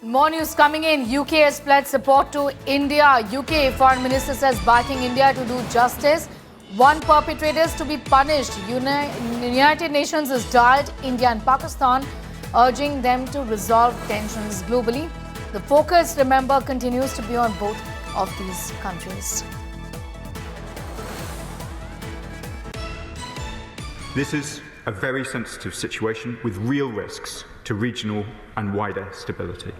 More news coming in. UK has pledged support to India. UK Foreign Minister says backing India to do justice. One perpetrators to be punished. United Nations has dialed India and Pakistan, urging them to resolve tensions globally. The focus, remember, continues to be on both of these countries. This is a very sensitive situation with real risks to regional and wider stability.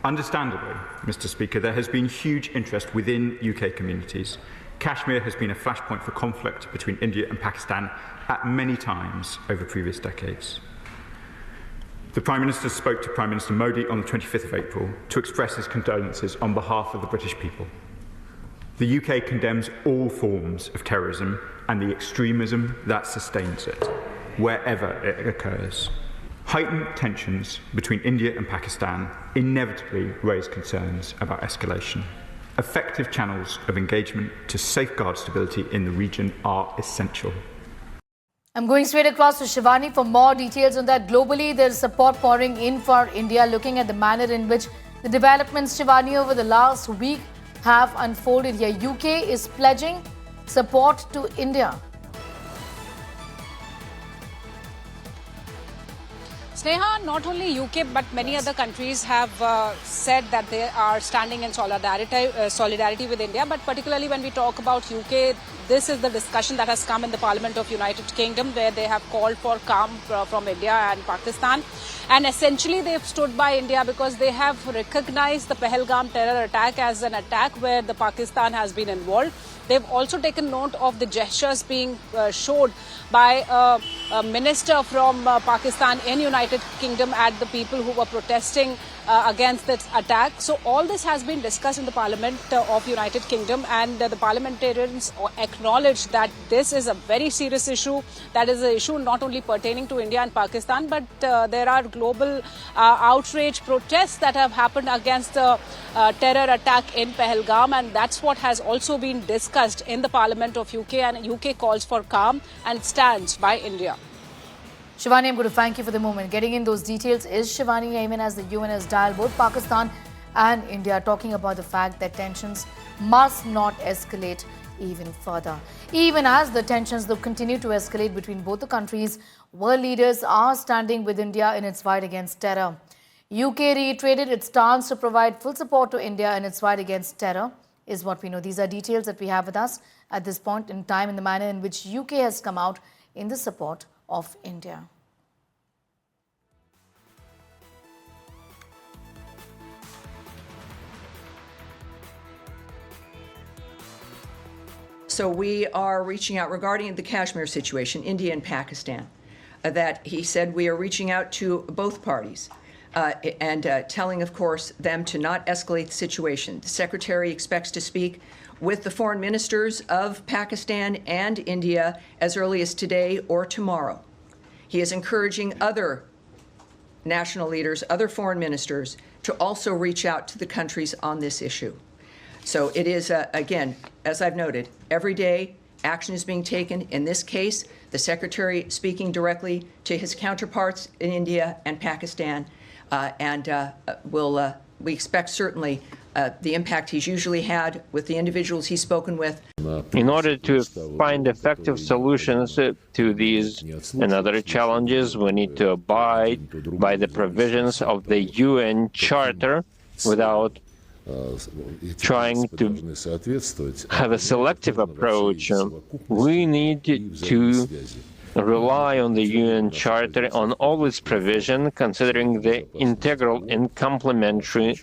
Understandably, Mr. Speaker, there has been huge interest within UK communities. Kashmir has been a flashpoint for conflict between India and Pakistan at many times over previous decades. The Prime Minister spoke to Prime Minister Modi on the 25th of April to express his condolences on behalf of the British people. The UK condemns all forms of terrorism and the extremism that sustains it, wherever it occurs. Heightened tensions between India and Pakistan inevitably raise concerns about escalation. Effective channels of engagement to safeguard stability in the region are essential. I'm going straight across to Shivani for more details on that. Globally, there's support pouring in for India, looking at the manner in which the developments, Shivani, over the last week have unfolded here. UK is pledging support to India. Sneha, not only UK but many other countries have said that they are standing in solidarity with India. But particularly when we talk about UK, this is the discussion that has come in the Parliament of United Kingdom, where they have called for calm from India and Pakistan. And essentially they've stood by India because they have recognized the Pahalgam terror attack as an attack where the Pakistan has been involved. They've also taken note of the gestures being showed by a minister from Pakistan in United Kingdom at the people who were protesting against this attack. So all this has been discussed in the Parliament of United Kingdom, and the parliamentarians acknowledged that this is a very serious issue. That is an issue not only pertaining to India and Pakistan, but there are global outrage protests that have happened against the terror attack in Pahalgam, and that's what has also been discussed in the Parliament of UK, and UK calls for calm and stands by India. Shivani, I'm going to thank you for the moment. Getting in those details is Shivani Ayman, as the UN has dialed both Pakistan and India, talking about the fact that tensions must not escalate even further. Even as the tensions continue to escalate between both the countries, world leaders are standing with India in its fight against terror. UK reiterated its stance to provide full support to India in its fight against terror, is what we know. These are details that we have with us at this point in time, in the manner in which UK has come out in the support of India. So we are reaching out regarding the Kashmir situation, India and Pakistan, that he said we are reaching out to both parties and telling, of course, them to not escalate the situation. The Secretary expects to speak with the foreign ministers of Pakistan and India as early as today or tomorrow. He is encouraging other national leaders, other foreign ministers, to also reach out to the countries on this issue. So it is, again, as I've noted, every day action is being taken. In this case, the Secretary speaking directly to his counterparts in India and Pakistan, we expect certainly the impact he's usually had with the individuals he's spoken with. In order to find effective solutions to these and other challenges, we need to abide by the provisions of the UN Charter without trying to have a selective approach. We need to rely on the UN Charter on all its provision, considering the integral and complementary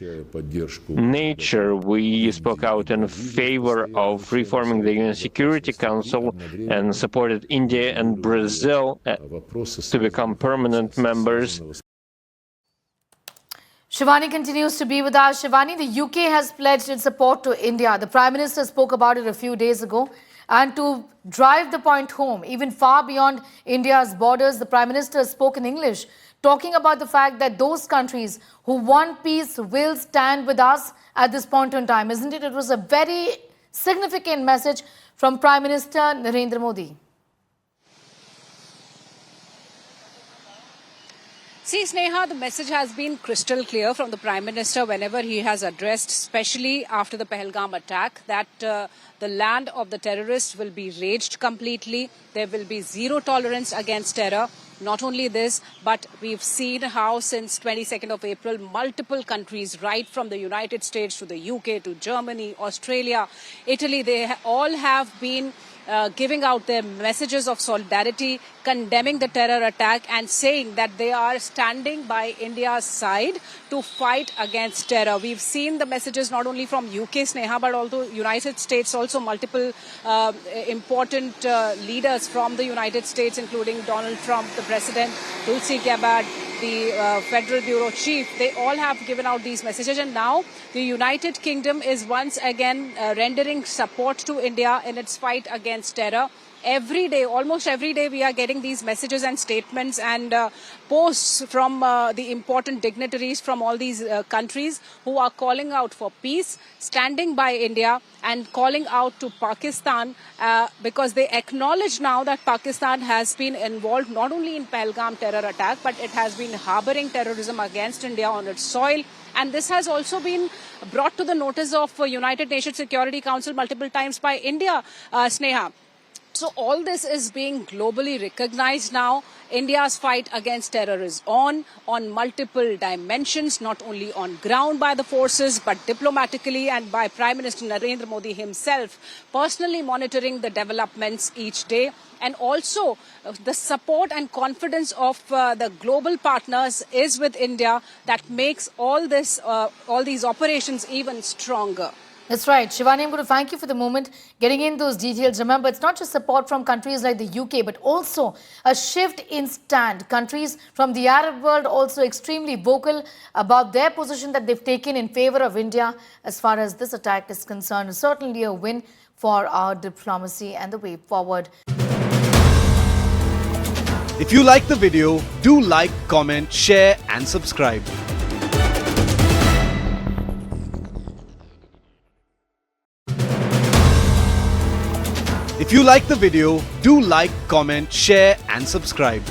nature. We spoke out in favor of reforming the UN Security Council and supported India and Brazil to become permanent members. Shivani continues to be with us. Shivani, the UK has pledged its support to India. The Prime Minister spoke about it a few days ago. And to drive the point home, even far beyond India's borders, the Prime Minister spoke in English, talking about the fact that those countries who want peace will stand with us at this point in time. Isn't it? It was a very significant message from Prime Minister Narendra Modi. See, Sneha, the message has been crystal clear from the Prime Minister whenever he has addressed, especially after the Pahalgam attack, that the land of the terrorists will be raged completely. There will be zero tolerance against terror. Not only this, but we've seen how since 22nd of April, multiple countries, right from the United States to the UK to Germany, Australia, Italy, they all have been giving out their messages of solidarity, condemning the terror attack and saying that they are standing by India's side to fight against terror. We've seen the messages not only from UK, Sneha, but also United States, also multiple important leaders from the United States, including Donald Trump, the President, Tulsi Gabbard, the Federal Bureau Chief. They all have given out these messages, and now the United Kingdom is once again rendering support to India in its fight against terror. Every day, almost every day, we are getting these messages and statements and posts from the important dignitaries from all these countries who are calling out for peace, standing by India and calling out to Pakistan because they acknowledge now that Pakistan has been involved not only in Pahalgam terror attack, but it has been harboring terrorism against India on its soil. And this has also been brought to the notice of United Nations Security Council multiple times by India, Sneha. So all this is being globally recognized now. India's fight against terror is on multiple dimensions, not only on ground by the forces, but diplomatically and by Prime Minister Narendra Modi himself, personally monitoring the developments each day. And also the support and confidence of the global partners is with India that makes all these operations even stronger. That's right. Shivani, I'm going to thank you for the moment, getting in those details. Remember, it's not just support from countries like the UK, but also a shift in stand. Countries from the Arab world also extremely vocal about their position that they've taken in favor of India as far as this attack is concerned. Certainly a win for our diplomacy and the way forward. If you like the video, do like, comment, share and subscribe. If you like the video, do like, comment, share and subscribe.